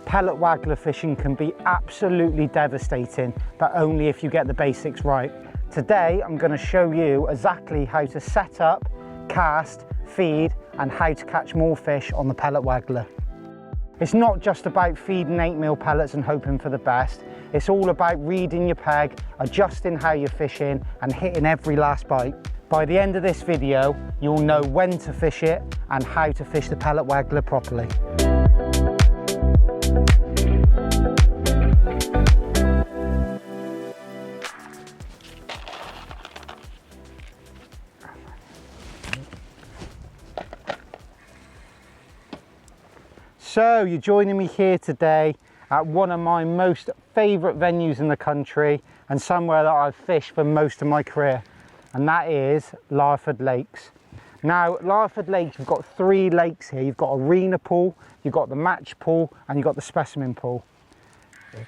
pellet waggler fishing can be absolutely devastating, but only if you get the basics right. Today, I'm going to show you exactly how to set up, cast, feed, and how to catch more fish on the pellet waggler. It's not just about feeding 8mm pellets and hoping for the best. It's all about reading your peg, adjusting how you're fishing, and hitting every last bite. By the end of this video, you'll know when to fish it and how to fish the pellet waggler properly. So you're joining me here today at one of my most favourite venues in the country and somewhere that I've fished for most of my career, and that is Larford Lakes. Now, Larford Lakes, you've got 3 lakes here. You've got Arena Pool, you've got the Match Pool, and you've got the Specimen Pool.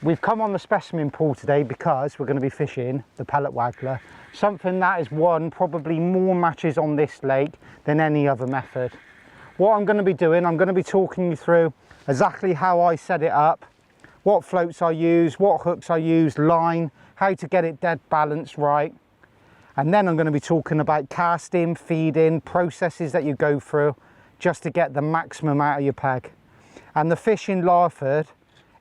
We've come on the Specimen Pool today because we're going to be fishing the pellet waggler, something that has won probably more matches on this lake than any other method. What I'm going to be doing, I'm going to be talking you through exactly how I set it up, what floats I use, what hooks I use, line, how to get it dead balanced right. And then I'm going to be talking about casting, feeding, processes that you go through just to get the maximum out of your peg. And the fish in Larford,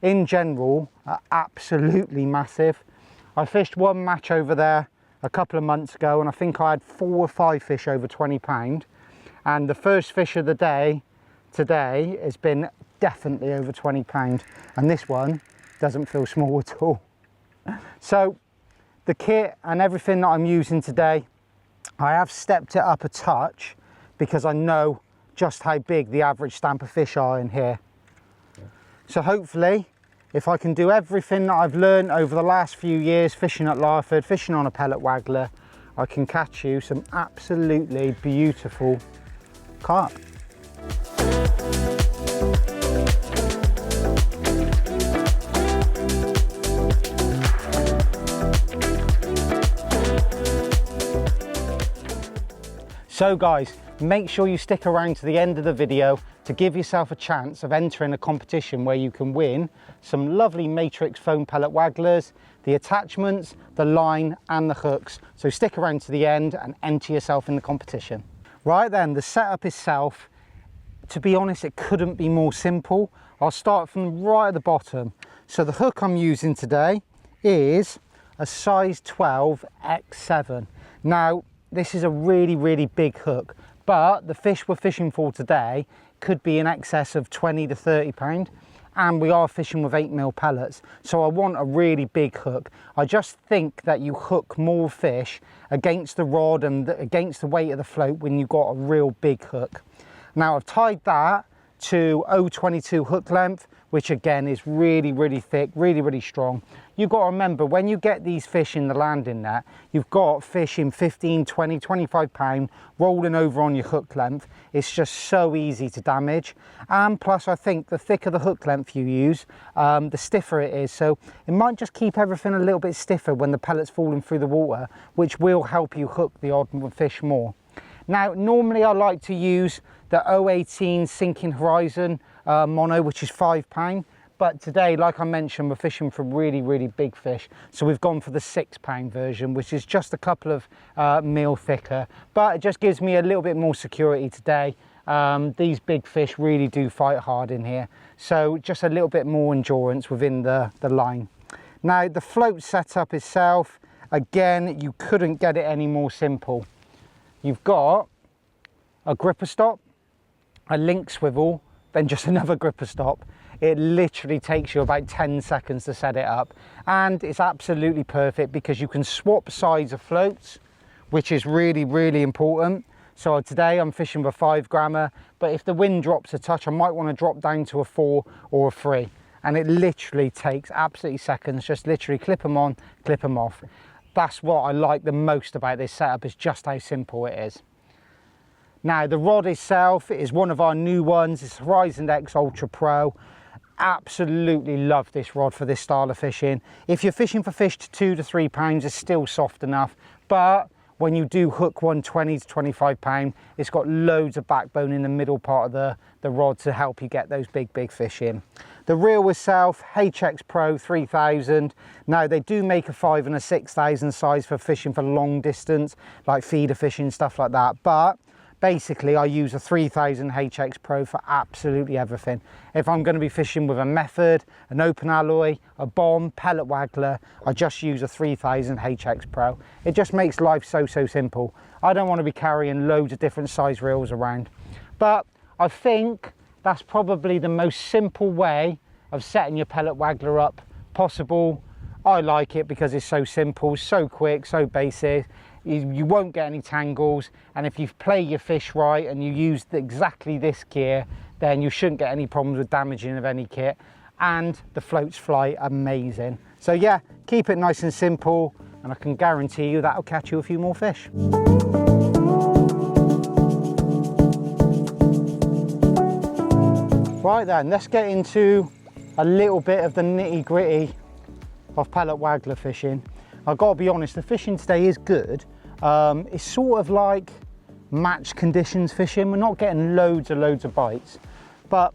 in general, are absolutely massive. I fished one match over there a couple of months ago and I think I had 4 or 5 fish over 20 pound. And the first fish of the day today has been definitely over 20 pound, and this one doesn't feel small at all. So the kit and everything that I'm using today, I have stepped it up a touch because I know just how big the average stamp of fish are in here. So hopefully, if I can do everything that I've learned over the last few years fishing at Larford, fishing on a pellet waggler, I can catch you some absolutely beautiful carp. So guys, make sure you stick around to the end of the video to give yourself a chance of entering a competition where you can win some lovely matrix foam pellet wagglers, the attachments, the line and the hooks. So stick around to the end and enter yourself in the competition. Right then, the setup itself, to be honest, it couldn't be more simple. I'll start from right at the bottom. So the hook I'm using today is a size 12 X7. Now, this is a really big hook, but the fish we're fishing for today could be in excess of 20 to 30 pound, and we are fishing with 8mm pellets, so I want a really big hook. I just think that you hook more fish against the rod and against the weight of the float when you've got a real big hook. Now I've tied that to 0.22 hook length, which again is really thick, really strong. You've got to remember, when you get these fish in the landing net, you've got fish in 15, 20, 25 pound rolling over on your hook length. It's just so easy to damage. And plus, I think the thicker the hook length you use, the stiffer it is. So it might just keep everything a little bit stiffer when the pellet's falling through the water, which will help you hook the odd fish more. Now, normally I like to use the 0.18 Sinking Horizon mono, which is £5. But today, like I mentioned, we're fishing for really big fish. So we've gone for the £6 version, which is just a couple of mil thicker. But it just gives me a little bit more security today. These big fish really do fight hard in here. So just a little bit more endurance within the line. Now, the float setup itself, again, you couldn't get it any more simple. You've got a gripper stop, a link swivel, then just another gripper stop. It literally takes you about 10 seconds to set it up, and it's absolutely perfect because you can swap sides of floats, which is really important. So today I'm fishing with a 5 grammer, but if the wind drops a touch, I might want to drop down to a 4 or a 3, and it literally takes absolutely seconds. Just literally clip them on, clip them off. That's what I like the most about this setup, is just how simple it is. Now, the rod itself is one of our new ones. It's Horizon X Ultra Pro. Absolutely love this rod for this style of fishing. If you're fishing for fish to 2 to 3 pounds, it's still soft enough, but when you do hook one 20 to 25 pound, it's got loads of backbone in the middle part of the rod to help you get those big fish in. The reel itself, HX Pro 3000. Now they do make a 5 and a 6000 size for fishing for long distance, like feeder fishing, stuff like that. But basically I use a 3000 HX Pro for absolutely everything. If I'm going to be fishing with a method, an open alloy, a bomb, pellet waggler, I just use a 3000 HX Pro. It just makes life so simple. I don't want to be carrying loads of different size reels around. But I think that's probably the most simple way of setting your pellet waggler up possible. I like it because it's so simple, so quick, so basic. You won't get any tangles, and if you play your fish right and you use exactly this gear, then you shouldn't get any problems with damaging of any kit, and the floats fly amazing. So yeah, keep it nice and simple, and I can guarantee you that'll catch you a few more fish. Right then, let's get into a little bit of the nitty-gritty of pellet waggler fishing. I've got to be honest, the fishing today is good. It's sort of like match conditions fishing. We're not getting loads of bites, but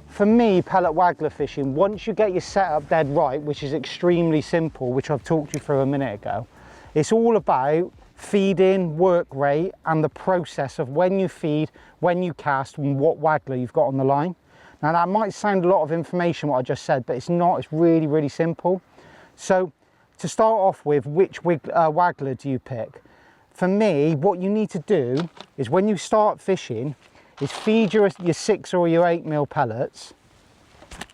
for me, pellet waggler fishing, once you get your setup dead right, which is extremely simple, which I've talked you through a minute ago, it's all about feeding, work rate, and the process of when you feed, when you cast, and what waggler you've got on the line. Now that might sound a lot of information what I just said, but it's not. It's really simple. So to start off with, which waggler do you pick? For me, what you need to do is when you start fishing is feed your 6 or your 8 mil pellets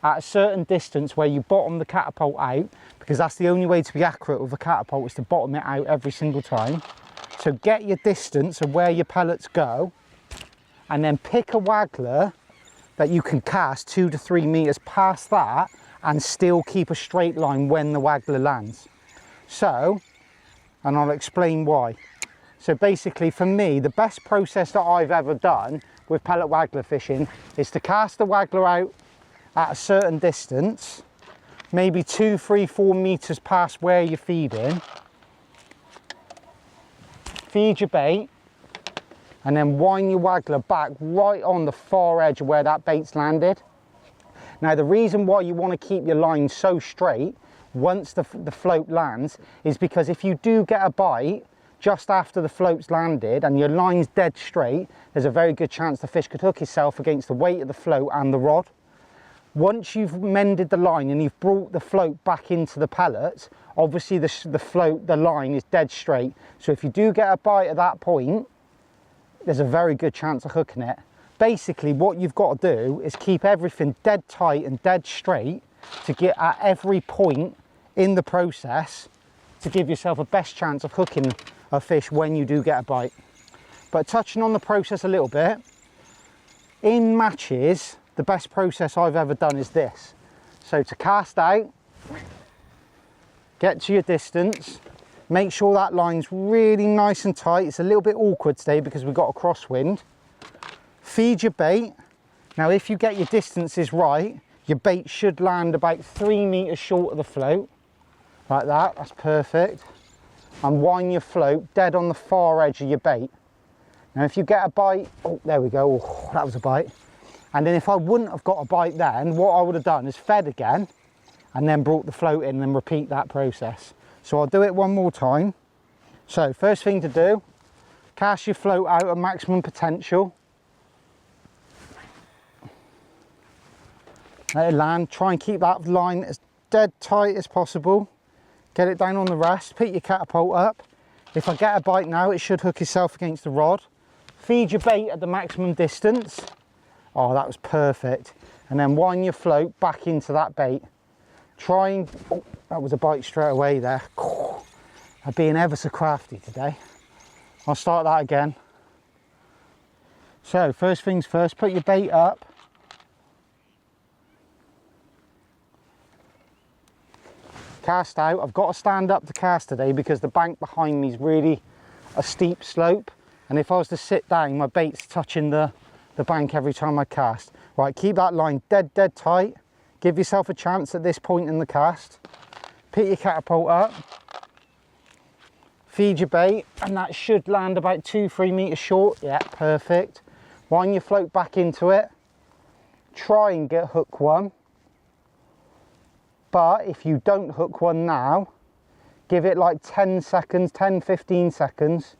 at a certain distance where you bottom the catapult out, because that's the only way to be accurate with a catapult, is to bottom it out every single time. So get your distance of where your pellets go, and then pick a waggler that you can cast 2 to 3 meters past that and still keep a straight line when the waggler lands. So, and I'll explain why. So basically for me, the best process that I've ever done with pellet waggler fishing is to cast the waggler out at a certain distance, maybe 2, 3, 4 meters past where you're feeding. Feed your bait, and then wind your waggler back right on the far edge of where that bait's landed. Now the reason why you want to keep your line so straight once the float lands is because if you do get a bite just after the float's landed and your line's dead straight, there's a very good chance the fish could hook itself against the weight of the float and the rod. Once you've mended the line and you've brought the float back into the pellets, obviously the line is dead straight. So if you do get a bite at that point, there's a very good chance of hooking it. Basically what you've got to do is keep everything dead tight and dead straight to get at every point in the process to give yourself a best chance of hooking a fish when you do get a bite. But touching on the process a little bit, in matches, the best process I've ever done is this. So to cast out, get to your distance, make sure that line's really nice and tight. It's a little bit awkward today because we've got a crosswind. Feed your bait. Now if you get your distances right, your bait should land about 3 meters short of the float. Like that, that's perfect. And wind your float dead on the far edge of your bait. Now if you get a bite, oh there we go, oh, that was a bite. And then if I wouldn't have got a bite then, what I would have done is fed again and then brought the float in and repeat that process. So I'll do it one more time. So first thing to do, cast your float out at maximum potential. Let it land, try and keep that line as dead tight as possible. Get it down on the rest, pick your catapult up. If I get a bite now, it should hook itself against the rod. Feed your bait at the maximum distance. Oh, that was perfect. And then wind your float back into that bait. Try and, oh, that was a bite straight away there. I'm being ever so crafty today. I'll start that again. So first things first, put your bait up. Cast out. I've got to stand up to cast today because the bank behind me is really a steep slope, and if I was to sit down, my bait's touching the bank every time I cast. Right, keep that line dead tight. Give yourself a chance at this point in the cast. Pick your catapult up. Feed your bait, and that should land about 2-3 meters short. Yeah, perfect. Wind your float back into it. Try and get hook one. But if you don't hook one now, give it like 10 seconds, 10-15 seconds.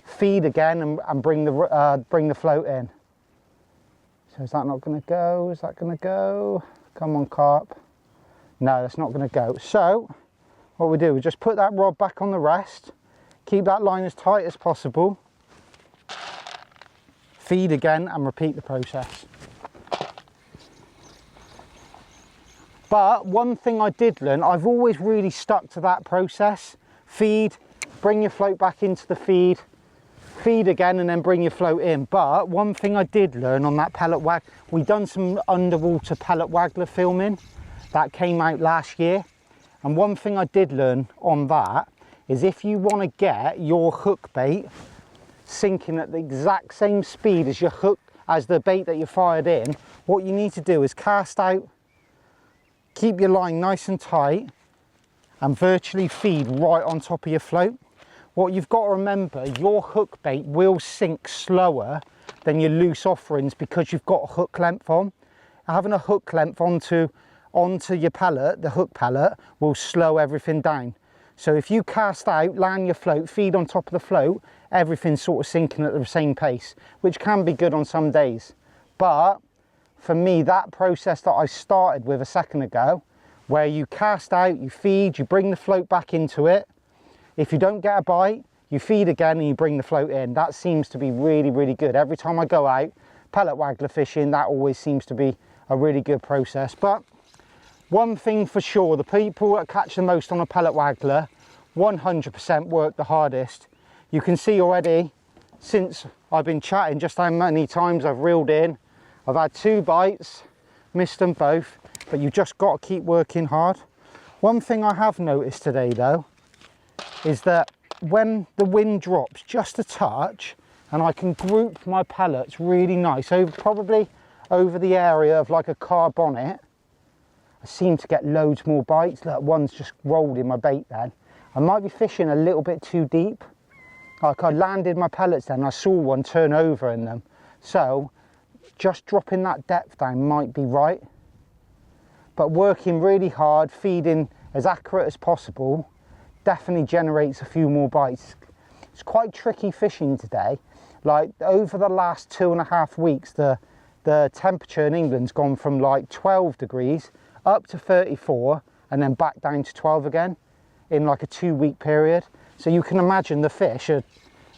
Feed again and bring the float in. So is that not going to go? Is that going to go? Come on, carp. No, that's not going to go. So what we do, we just put that rod back on the rest. Keep that line as tight as possible. Feed again and repeat the process. But one thing I did learn, I've always really stuck to that process. Feed, bring your float back into the feed, feed again and then bring your float in. But one thing I did learn on that pellet wag, we done some underwater pellet waggler filming that came out last year. And one thing I did learn on that is if you want to get your hook bait sinking at the exact same speed as your hook, as the bait that you fired in, what you need to do is cast out, keep your line nice and tight, and virtually feed right on top of your float. What you've got to remember, your hook bait will sink slower than your loose offerings because you've got a hook length on. Having a hook length onto your pellet, the hook pellet, will slow everything down. So if you cast out, land your float, feed on top of the float, everything's sort of sinking at the same pace, which can be good on some days. But for me, that process that I started with a second ago, where you cast out, you feed, you bring the float back into it. If you don't get a bite, you feed again and you bring the float in. That seems to be really, really good. Every time I go out pellet waggler fishing, that always seems to be a really good process. But one thing for sure, the people that catch the most on a pellet waggler 100% work the hardest. You can see already, since I've been chatting, just how many times I've reeled in. I've had 2 bites, missed them both, but you've just got to keep working hard. One thing I have noticed today though, is that when the wind drops just a touch, and I can group my pellets really nice, probably over the area of like a car bonnet, I seem to get loads more bites. Look, one's just rolled in my bait then. I might be fishing a little bit too deep. Like I landed my pellets then, I saw one turn over in them. So just dropping that depth down might be right. But working really hard, feeding as accurate as possible, definitely generates a few more bites. It's quite tricky fishing today. Like over the last 2.5 weeks, the temperature in England's gone from like 12 degrees up to 34 and then back down to 12 again in like a 2-week period. So you can imagine the fish are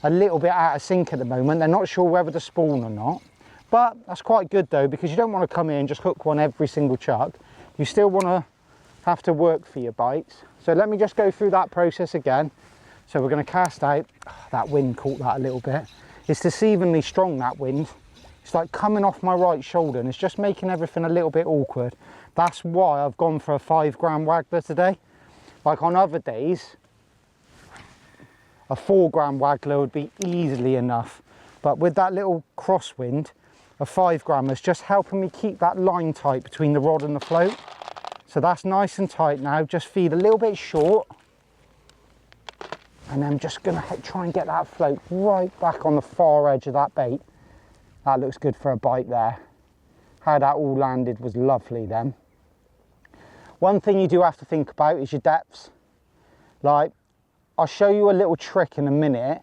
a little bit out of sync at the moment. They're not sure whether to spawn or not. But that's quite good though, because you don't want to come in and just hook one every single chuck. You still want to have to work for your bites. So let me just go through that process again. So we're going to cast out. That wind caught that a little bit. It's deceivingly strong, that wind. It's like coming off my right shoulder and it's just making everything a little bit awkward. That's why I've gone for a 5-gram waggler today. Like on other days, a 4-gram waggler would be easily enough. But with that little crosswind, a 5-gram is just helping me keep that line tight between the rod and the float. So that's nice and tight now. Just feed a little bit short. And I'm just gonna try and get that float right back on the far edge of that bait. That looks good for a bite there. How that all landed was lovely then. One thing you do have to think about is your depths. Like, I'll show you a little trick in a minute.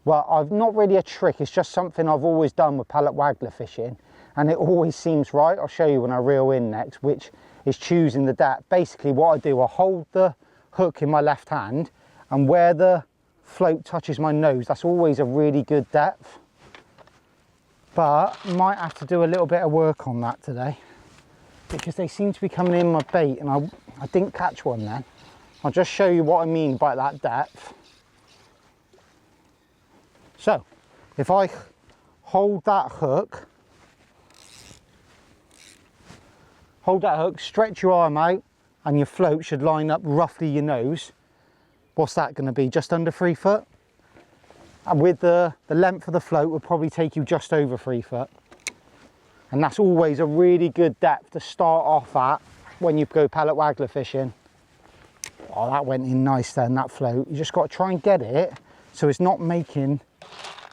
Well, I've not really a trick, it's just something I've always done with pellet waggler fishing, and it always seems right. I'll show you when I reel in next, which is choosing the depth. Basically what I do, I hold the hook in my left hand, and where the float touches my nose, that's always a really good depth. But might have to do a little bit of work on that today, because they seem to be coming in my bait and I didn't catch one then. I'll just show you what I mean by that depth. So if I hold that hook, stretch your arm out, and your float should line up roughly your nose. What's that going to be? Just under 3 foot? And with the length of the float will probably take you just over 3 foot. And that's always a really good depth to start off at when you go pellet waggler fishing. Oh, that went in nice then, that float. You just got to try and get it so it's not making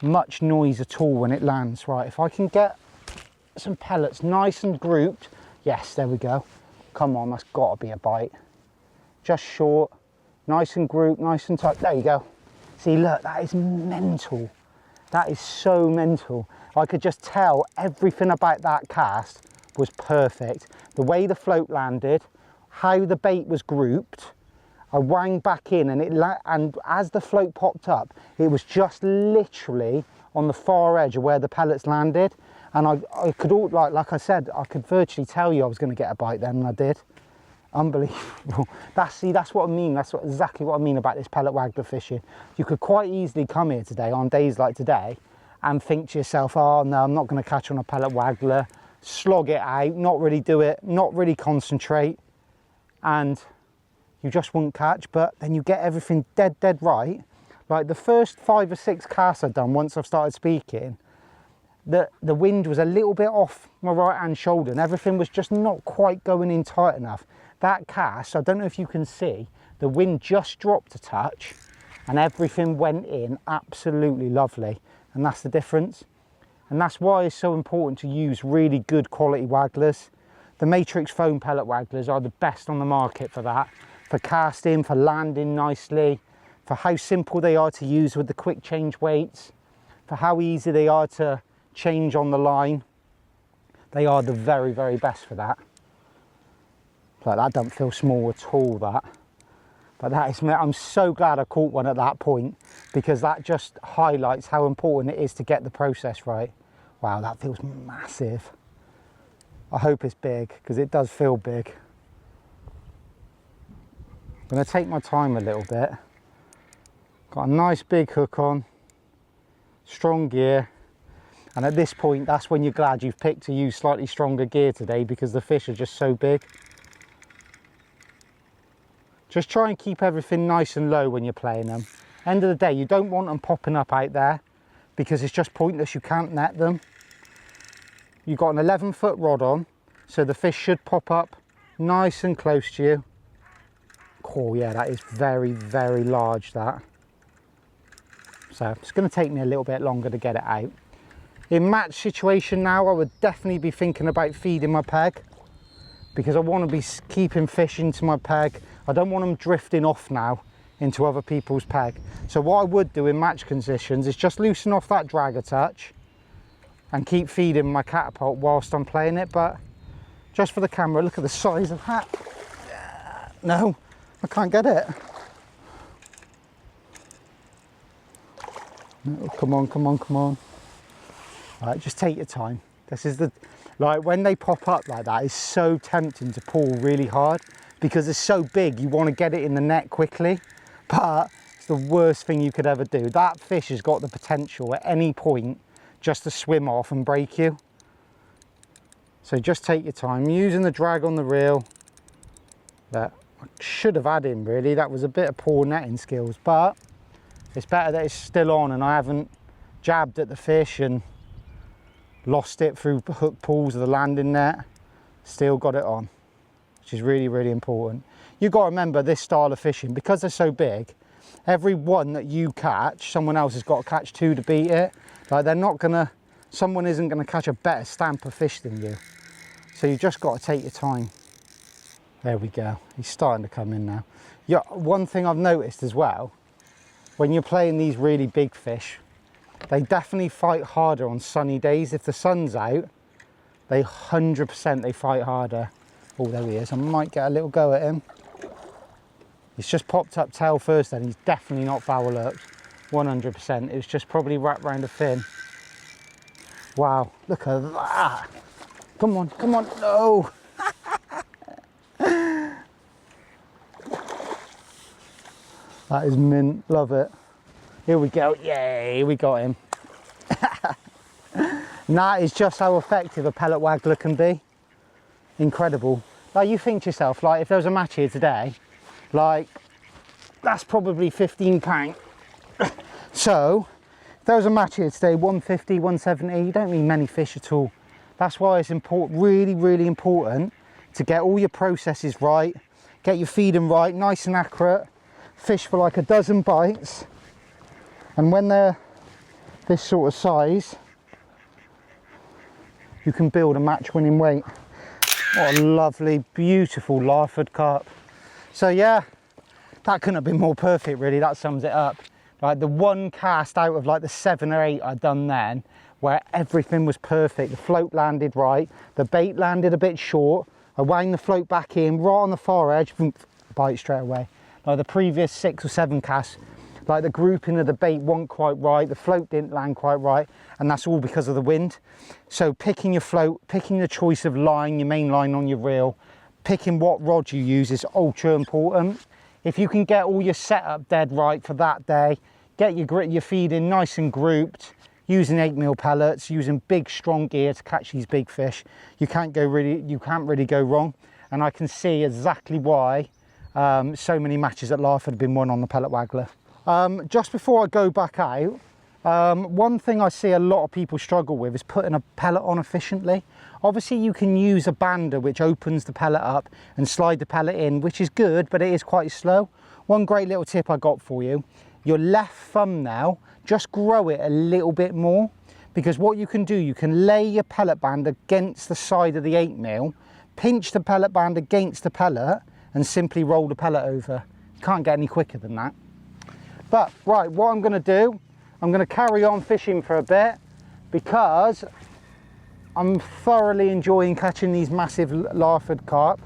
much noise at all when it lands. Right, if I can get some pellets nice and grouped, yes, there we go. Come on, that's got to be a bite. Just short, nice and grouped, nice and tight. There you go. See, look, that is mental. That is so mental. I could just tell everything about that cast was perfect. The way the float landed, how the bait was grouped. I wang back in and as the float popped up, it was just literally on the far edge of where the pellets landed. And I could all, like I said, I could virtually tell you I was going to get a bite then, and I did. Unbelievable. That's what I mean. That's exactly what I mean about this pellet waggler fishing. You could quite easily come here today on days like today and think to yourself, oh no, I'm not going to catch on a pellet waggler, slog it out, not really do it, not really concentrate, and you just won't catch. But then you get everything dead right. Like the first 5 or 6 casts I've done once I've started speaking, the wind was a little bit off my right hand shoulder and everything was just not quite going in tight enough. That cast, I don't know if you can see, the wind just dropped a touch and everything went in absolutely lovely. And that's the difference. And that's why it's so important to use really good quality wagglers. The Matrix foam pellet wagglers are the best on the market for that. For casting, for landing nicely, for how simple they are to use with the quick change weights, for how easy they are to change on the line. They are the very best for that. Like that don't feel small at all, that. But that is, I'm so glad I caught one at that point, because that just highlights how important it is to get the process right. Wow, that feels massive. I hope it's big, because it does feel big. I'm going to take my time a little bit. Got a nice big hook on, strong gear. And at this point, that's when you're glad you've picked to use slightly stronger gear today, because the fish are just so big. Just try and keep everything nice and low when you're playing them. End of the day, you don't want them popping up out there because it's just pointless, you can't net them. You've got an 11-foot rod on, so the fish should pop up nice and close to you. Oh yeah, that is very large, that. So it's going to take me a little bit longer to get it out. In match situation now, I would definitely be thinking about feeding my peg, because I want to be keeping fish into my peg. I don't want them drifting off now into other people's peg. So what I would do in match conditions is just loosen off that drag a touch and keep feeding my catapult whilst I'm playing it. But just for the camera, look at the size of that. No, I can't get it. No, come on. Right, just take your time. This is like when they pop up like that, it's so tempting to pull really hard because it's so big, you want to get it in the net quickly, but it's the worst thing you could ever do. That fish has got the potential at any point just to swim off and break you. So just take your time, using the drag on the reel. That I should have had in really, that was a bit of poor netting skills, but it's better that it's still on and I haven't jabbed at the fish and lost it through hook pulls of the landing net. Still got it on, which is really important. You've got to remember this style of fishing, because they're so big, every one that you catch, someone else has got to catch 2 to beat it. Like someone isn't gonna catch a better stamp of fish than you. So you just got to take your time. There we go, he's starting to come in now. Yeah, one thing I've noticed as well, when you're playing these really big fish, they definitely fight harder on sunny days. If the sun's out, they 100% fight harder. Oh, there he is. I might get a little go at him. He's just popped up tail first then. He's definitely not foul hooked. 100%. It was just probably wrapped round a fin. Wow, look at that. Come on, no. That is mint, love it. Here we go, yay, we got him. And that is just how effective a pellet waggler can be. Incredible. Like, you think to yourself, like, if there was a match here today, like, that's probably £15. So, if there was a match here today, 150, 170, you don't need many fish at all. That's why it's important, really important to get all your processes right, get your feeding right, nice and accurate, fish for like a dozen bites, And when they're this sort of size, you can build a match-winning weight. What a lovely, beautiful Larford carp. So yeah, that couldn't have been more perfect really, that sums it up. Like the one cast out of like the 7 or 8 I'd done then, where everything was perfect. The float landed right, the bait landed a bit short, I wound the float back in, right on the far edge, bite straight away. Like the previous 6 or 7 casts, like the grouping of the bait wasn't quite right, the float didn't land quite right, and that's all because of the wind. So picking your float, picking the choice of line, your main line on your reel, picking what rod you use is ultra important. If you can get all your setup dead right for that day, get your feed in nice and grouped, using 8mm pellets, using big strong gear to catch these big fish, you can't really go wrong. And I can see exactly why so many matches at Larford have been won on the Pellet Waggler. Just before I go back out, one thing I see a lot of people struggle with is putting a pellet on efficiently. Obviously you can use a bander which opens the pellet up and slide the pellet in, which is good, but it is quite slow. One great little tip I got for you, your left thumbnail, just grow it a little bit more, because what you can do, you can lay your pellet band against the side of the 8mm, pinch the pellet band against the pellet and simply roll the pellet over. You can't get any quicker than that. But right, what I'm going to do, I'm going to carry on fishing for a bit because I'm thoroughly enjoying catching these massive Larford carp.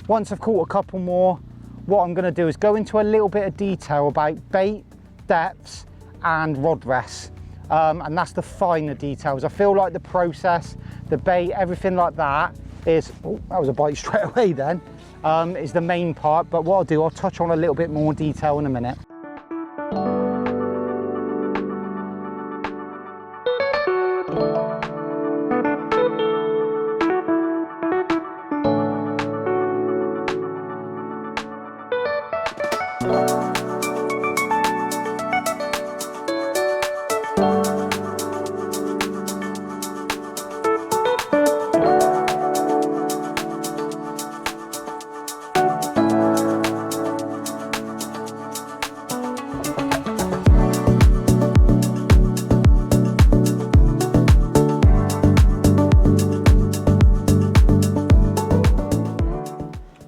Once I've caught a couple more, what I'm going to do is go into a little bit of detail about bait, depths and rod rests. And that's the finer details. I feel like the process, the bait, everything like that is, oh, that was a bite straight away then, is the main part. But what I'll do, I'll touch on a little bit more detail in a minute.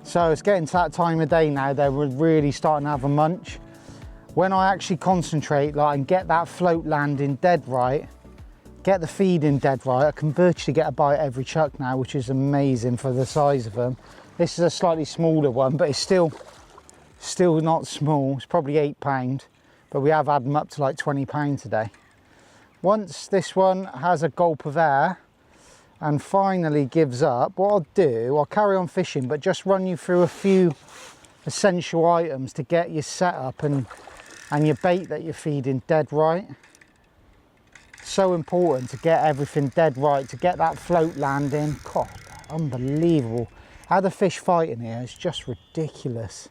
So it's getting to that time of day now that we're really starting to have a munch. When I actually concentrate and get that float landing dead right, get the feed in dead right, I can virtually get a bite every chuck now, which is amazing for the size of them. This is a slightly smaller one, but it's still not small. It's probably £8, but we have had them up to like £20 today. Once this one has a gulp of air and finally gives up, what I'll do, I'll carry on fishing, but just run you through a few essential items to get your setup and your bait that you're feeding dead right. So important to get everything dead right, to get that float landing. God, unbelievable. How the fish fight in here is just ridiculous.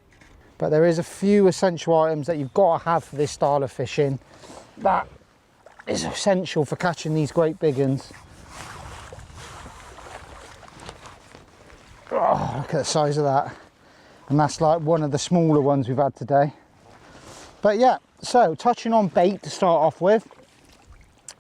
But there is a few essential items that you've got to have for this style of fishing that is essential for catching these great big ones. Oh, look at the size of that. And that's like one of the smaller ones we've had today. But yeah, so touching on bait to start off with.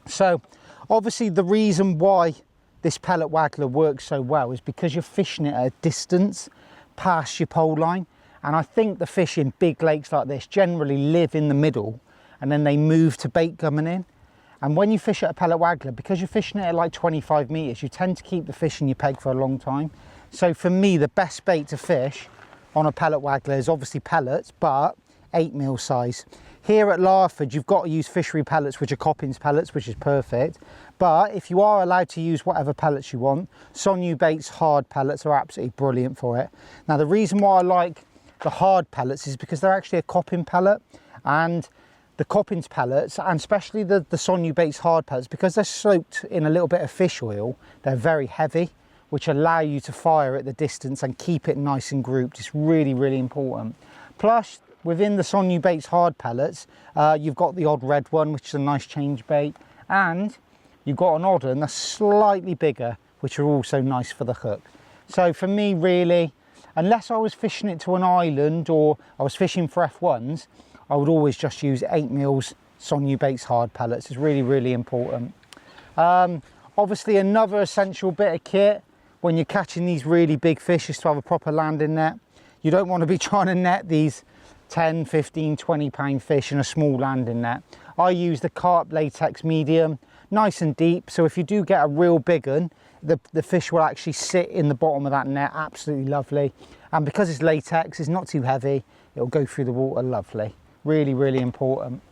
So obviously the reason why this pellet waggler works so well is because you're fishing it at a distance past your pole line. And I think the fish in big lakes like this generally live in the middle and then they move to bait coming in. And when you fish at a pellet waggler, because you're fishing it at like 25 meters, you tend to keep the fish in your peg for a long time. So for me, the best bait to fish on a pellet waggler is obviously pellets, but 8mm size. Here at Larford, you've got to use fishery pellets, which are Coppins pellets, which is perfect. But if you are allowed to use whatever pellets you want, Sonyu Bait's hard pellets are absolutely brilliant for it. Now, the reason why I like the hard pellets is because they're actually a Coppin pellet, and the Coppins pellets, and especially the Sonyu Bait's hard pellets, because they're soaked in a little bit of fish oil, they're very heavy, which allow you to fire at the distance and keep it nice and grouped. It's really, really important. Plus, within the Sonyu Bait's hard pellets, you've got the odd red one, which is a nice change bait, and you've got an odd one that's slightly bigger, which are also nice for the hook. So for me, really, unless I was fishing it to an island or I was fishing for F1s, I would always just use 8 mils Sonia Baits hard pellets. It's really, really important. Obviously another essential bit of kit when you're catching these really big fish is to have a proper landing net. You don't want to be trying to net these 10, 15, 20 pound fish in a small landing net. I use the Carp latex medium, nice and deep, so if you do get a real big one, the fish will actually sit in the bottom of that net, absolutely lovely. And because it's latex, it's not too heavy, it'll go through the water lovely. Really, really important.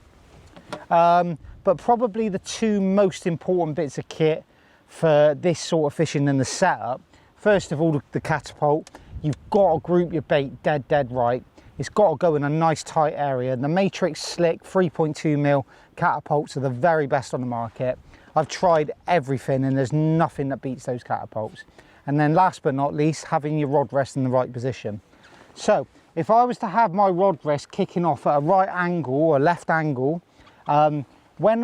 But probably the two most important bits of kit for this sort of fishing and the setup, first of all, the Catapult. You've got to group your bait dead right. It's got to go in a nice tight area. The Matrix Slick 3.2 mil Catapults are the very best on the market. I've tried everything and there's nothing that beats those Catapults. And then last but not least, having your rod rest in the right position. So if I was to have my rod rest kicking off at a right angle or a left angle, when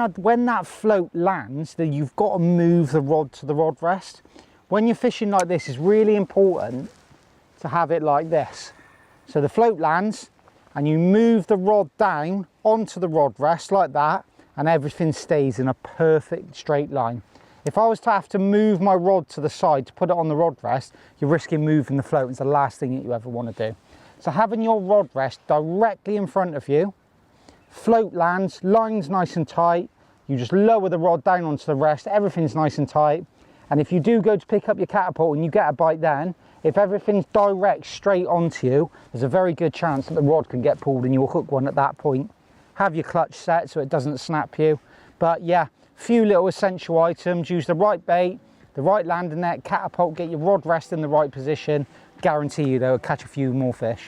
that float lands, then you've got to move the rod to the rod rest. When you're fishing like this, it's really important to have it like this. So the float lands and you move the rod down onto the rod rest like that, and everything stays in a perfect straight line. If I was to have to move my rod to the side to put it on the rod rest, you're risking moving the float. It's the last thing that you ever want to do. So having your rod rest directly in front of you, float lands, line's nice and tight, you just lower the rod down onto the rest, everything's nice and tight. And if you do go to pick up your Catapult and you get a bite then, if everything's direct straight onto you, there's a very good chance that the rod can get pulled and you'll hook one at that point. Have your clutch set so it doesn't snap you. But yeah, few little essential items. Use the right bait, the right landing net, Catapult, get your rod rest in the right position. Guarantee you they'll catch a few more fish.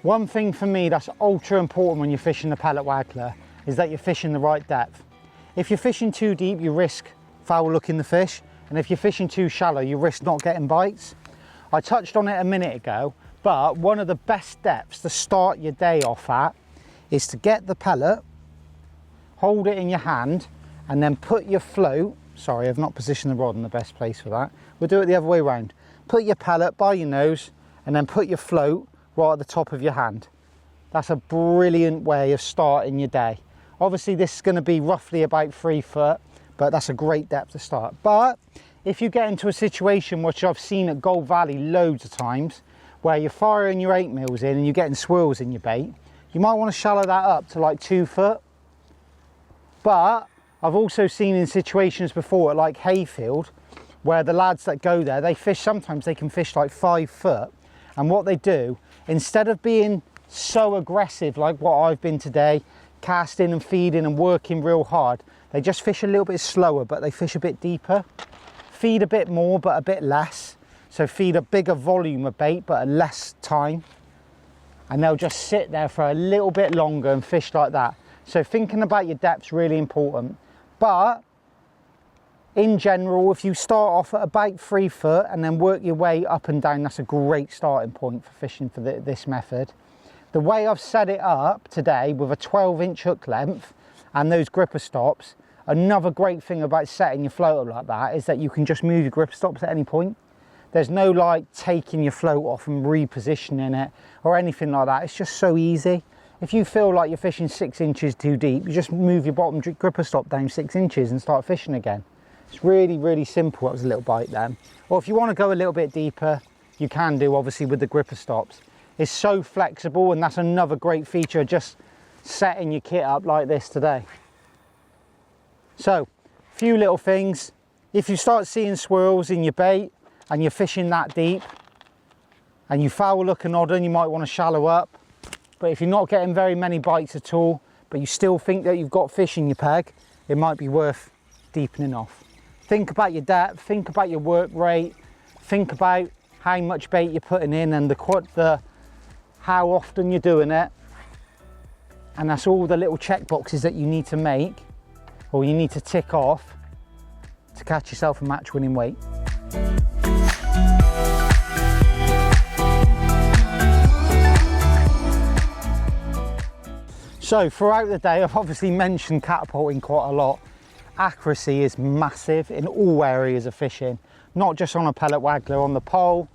One thing for me that's ultra important when you're fishing the Pellet Waggler is that you're fishing the right depth. If you're fishing too deep, you risk foul looking the fish, and if you're fishing too shallow, you risk not getting bites. I touched on it a minute ago, but one of the best depths to start your day off at is to get the pellet, hold it in your hand, and then put your float, sorry, I've not positioned the rod in the best place for that. We'll do it the other way around. Put your pellet by your nose, and then put your float right at the top of your hand. That's a brilliant way of starting your day. Obviously this is going to be roughly about 3 foot, but that's a great depth to start. But if you get into a situation which I've seen at Gold Valley loads of times, where you're firing your 8 mils in and you're getting swirls in your bait, you might want to shallow that up to like 2 foot. But I've also seen in situations before at like Hayfield, where the lads that go there, they fish, sometimes they can fish like 5 foot. And what they do, instead of being so aggressive like what I've been today, casting and feeding and working real hard, they just fish a little bit slower, but they fish a bit deeper. Feed a bit more, but a bit less. So feed a bigger volume of bait, but a less time. And they'll just sit there for a little bit longer and fish like that. So thinking about your depth's really important. But in general, if you start off at about 3 foot and then work your way up and down, that's a great starting point for fishing for this method. The way I've set it up today with a 12-inch hook length and those gripper stops, another great thing about setting your float up like that is that you can just move your gripper stops at any point. There's no like taking your float off and repositioning it or anything like that. It's just so easy. If you feel like you're fishing 6 inches too deep, you just move your bottom gripper stop down 6 inches and start fishing again. It's really, really simple. That was a little bite then. Or if you want to go a little bit deeper, you can do obviously with the gripper stops. It's so flexible, and that's another great feature of just setting your kit up like this today. So, a few little things. If you start seeing swirls in your bait and you're fishing that deep and you foul look an odd one, you might want to shallow up. But if you're not getting very many bites at all, but you still think that you've got fish in your peg, it might be worth deepening off. Think about your depth, think about your work rate, think about how much bait you're putting in and how often you're doing it. And that's all the little check boxes that you need to make, or you need to tick off to catch yourself a match winning weight. So throughout the day, I've obviously mentioned catapulting quite a lot. accuracy is massive in all areas of fishing, not just on a pellet waggler. On the pole,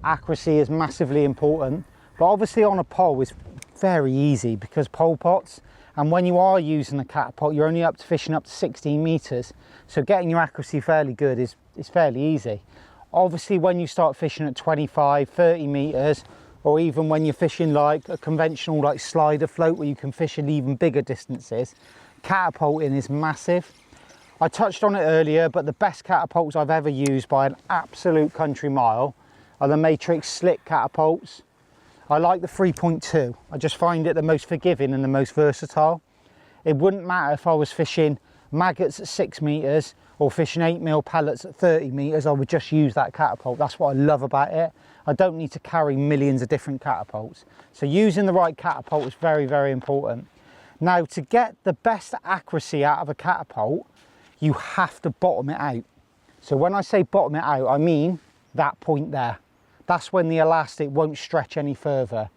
accuracy is massively important, but obviously on a pole is very easy because pole pots, and when you are using a catapult, you're only fishing up to 16 meters, so getting your accuracy fairly good is fairly easy. Obviously when you start fishing at 25, 30 meters, or even when you're fishing like a conventional like slider float where you can fish at even bigger distances, catapulting is massive. I touched on it earlier, but the best catapults I've ever used by an absolute country mile are the Matrix slick catapults. I like the 3.2. I just find it the most forgiving and the most versatile. It wouldn't matter if I was fishing maggots at 6 meters or fishing 8mm pellets at 30 meters, I would just use that catapult. That's what I love about it. I don't need to carry millions of different catapults. So using the right catapult is very, very important. Now, to get the best accuracy out of a catapult, you have to bottom it out. So when I say bottom it out, I mean that point there. That's when the elastic won't stretch any further.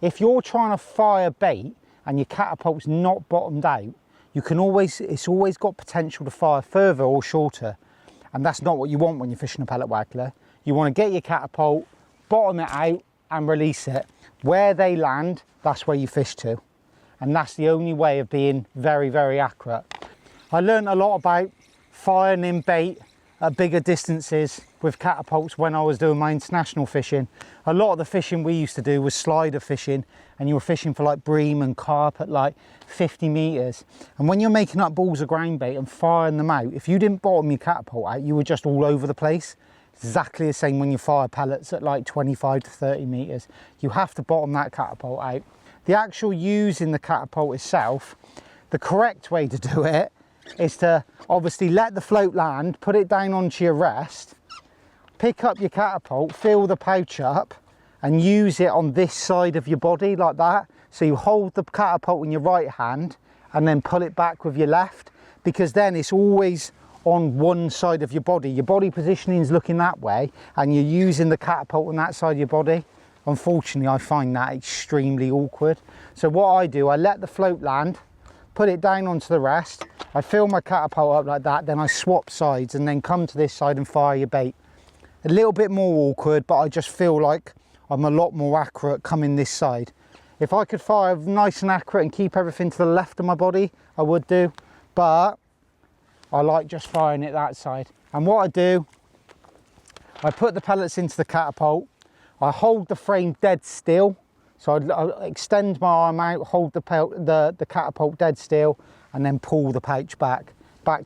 If you're trying to fire bait and your catapult's not bottomed out, it's always got potential to fire further or shorter. And that's not what you want when you're fishing a pellet waggler. You want to get your catapult, bottom it out and release it. Where they land, that's where you fish to. And that's the only way of being very, very accurate. I learned a lot about firing in bait at bigger distances with catapults when I was doing my international fishing. A lot of the fishing we used to do was slider fishing, and you were fishing for like bream and carp at like 50 meters. And when you're making up balls of ground bait and firing them out, if you didn't bottom your catapult out, you were just all over the place. Exactly the same when you fire pellets at like 25 to 30 meters. You have to bottom that catapult out. The actual using the catapult itself, the correct way to do it is to obviously let the float land, put it down onto your rest, pick up your catapult, fill the pouch up and use it on this side of your body like that. So you hold the catapult in your right hand and then pull it back with your left, because then it's always on one side of your body. Your body positioning is looking that way and you're using the catapult on that side of your body. Unfortunately, I find that extremely awkward. So what I do, I let the float land, put it down onto the rest, I fill my catapult up like that, then I swap sides and then come to this side and fire your bait. A little bit more awkward, but I just feel like I'm a lot more accurate coming this side. If I could fire nice and accurate and keep everything to the left of my body, I would do, but I like just firing it that side. And what I do, I put the pellets into the catapult, I hold the frame dead still, so I extend my arm out, hold the catapult dead still, and then pull the pouch back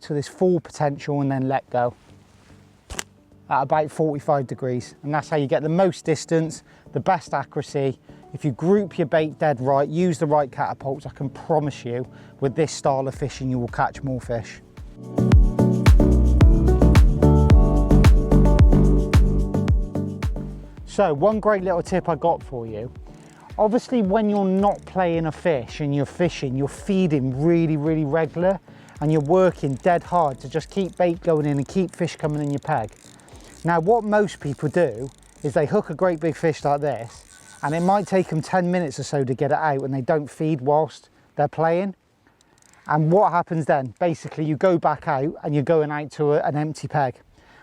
to this full potential and then let go at about 45 degrees. And that's how you get the most distance, the best accuracy. If you group your bait dead right, use the right catapults, I can promise you with this style of fishing you will catch more fish. So one great little tip I got for you, obviously when you're not playing a fish and you're fishing, you're feeding really, really regular and you're working dead hard to just keep bait going in and keep fish coming in your peg. Now what most people do is they hook a great big fish like this and it might take them 10 minutes or so to get it out and they don't feed whilst they're playing. And what happens then? Basically you go back out and you're going out to an empty peg.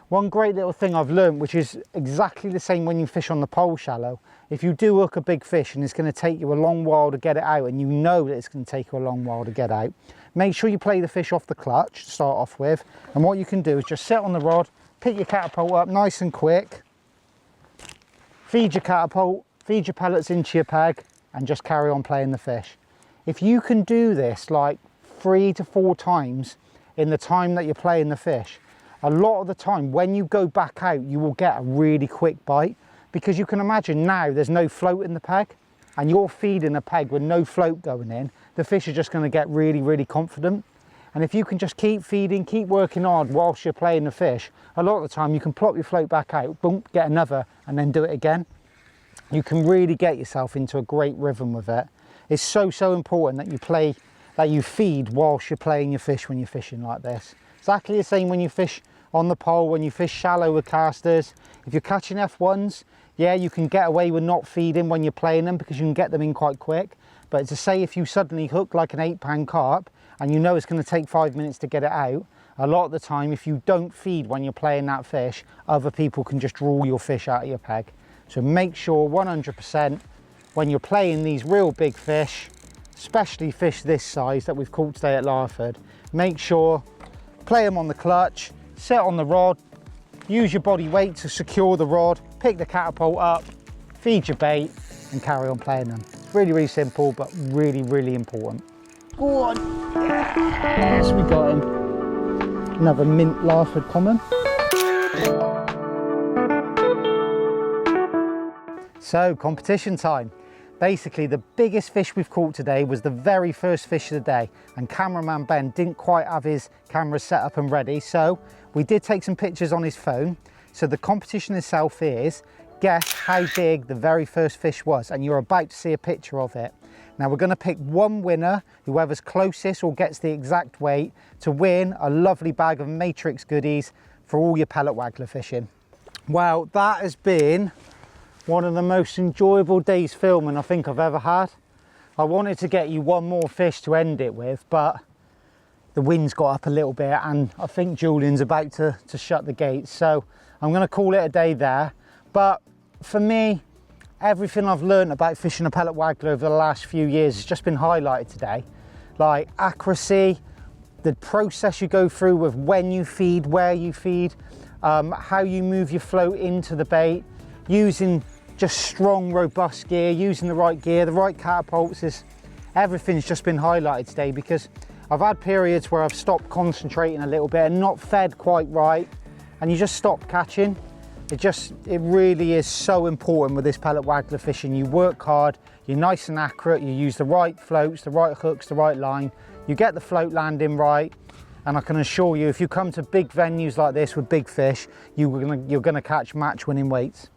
One great little thing I've learned, which is exactly the same when you fish on the pole shallow, if you do hook a big fish and it's going to take you a long while to get it out and you know that it's going to take you a long while to get out, make sure you play the fish off the clutch to start off with. And what you can do is just sit on the rod, pick your catapult up nice and quick, feed your catapult, feed your pellets into your peg and just carry on playing the fish. If you can do this like 3 to 4 times in the time that you're playing the fish, a lot of the time when you go back out you will get a really quick bite, because you can imagine now there's no float in the peg and you're feeding a peg with no float going in, the fish are just going to get really, really confident. And if you can just keep feeding, keep working hard whilst you're playing the fish, a lot of the time you can plop your float back out, boom, get another and then do it again. You can really get yourself into a great rhythm with it. It's so, so important that you play, that you feed whilst you're playing your fish when you're fishing like this. Exactly the same when you fish on the pole, when you fish shallow with casters. If you're catching F1s, yeah, you can get away with not feeding when you're playing them because you can get them in quite quick. But to say if you suddenly hook like an 8-pound carp and you know it's going to take 5 minutes to get it out, A lot of the time, if you don't feed when you're playing that fish, other people can just draw your fish out of your peg. So make sure 100% when you're playing these real big fish, especially fish this size that we've caught today at Larford, make sure, play them on the clutch, sit on the rod, use your body weight to secure the rod, pick the catapult up, feed your bait and carry on playing them. It's really, really simple, but really, really important. Go on. Yes, we got him. Another mint Larford common. So, competition time. Basically, the biggest fish we've caught today was the very first fish of the day, and cameraman Ben didn't quite have his camera set up and ready, so we did take some pictures on his phone. So the competition itself is, guess how big the very first fish was, and you're about to see a picture of it. Now we're going to pick one winner, whoever's closest or gets the exact weight, to win a lovely bag of Matrix goodies for all your pellet waggler fishing. Well, that has been one of the most enjoyable days filming I think I've ever had. I wanted to get you one more fish to end it with, but the wind's got up a little bit and I think Julian's about to shut the gates. So I'm going to call it a day there. But for me, everything I've learned about fishing a pellet waggler over the last few years has just been highlighted today. Like accuracy, the process you go through with when you feed, where you feed, how you move your float into the bait, using just strong, robust gear, using the right gear, the right catapults. Everything's just been highlighted today because I've had periods where I've stopped concentrating a little bit and not fed quite right, and you just stop catching. It really is so important with this pellet waggler fishing. You work hard, you're nice and accurate, you use the right floats, the right hooks, the right line, you get the float landing right, and I can assure you, if you come to big venues like this with big fish, you're gonna catch match winning weights.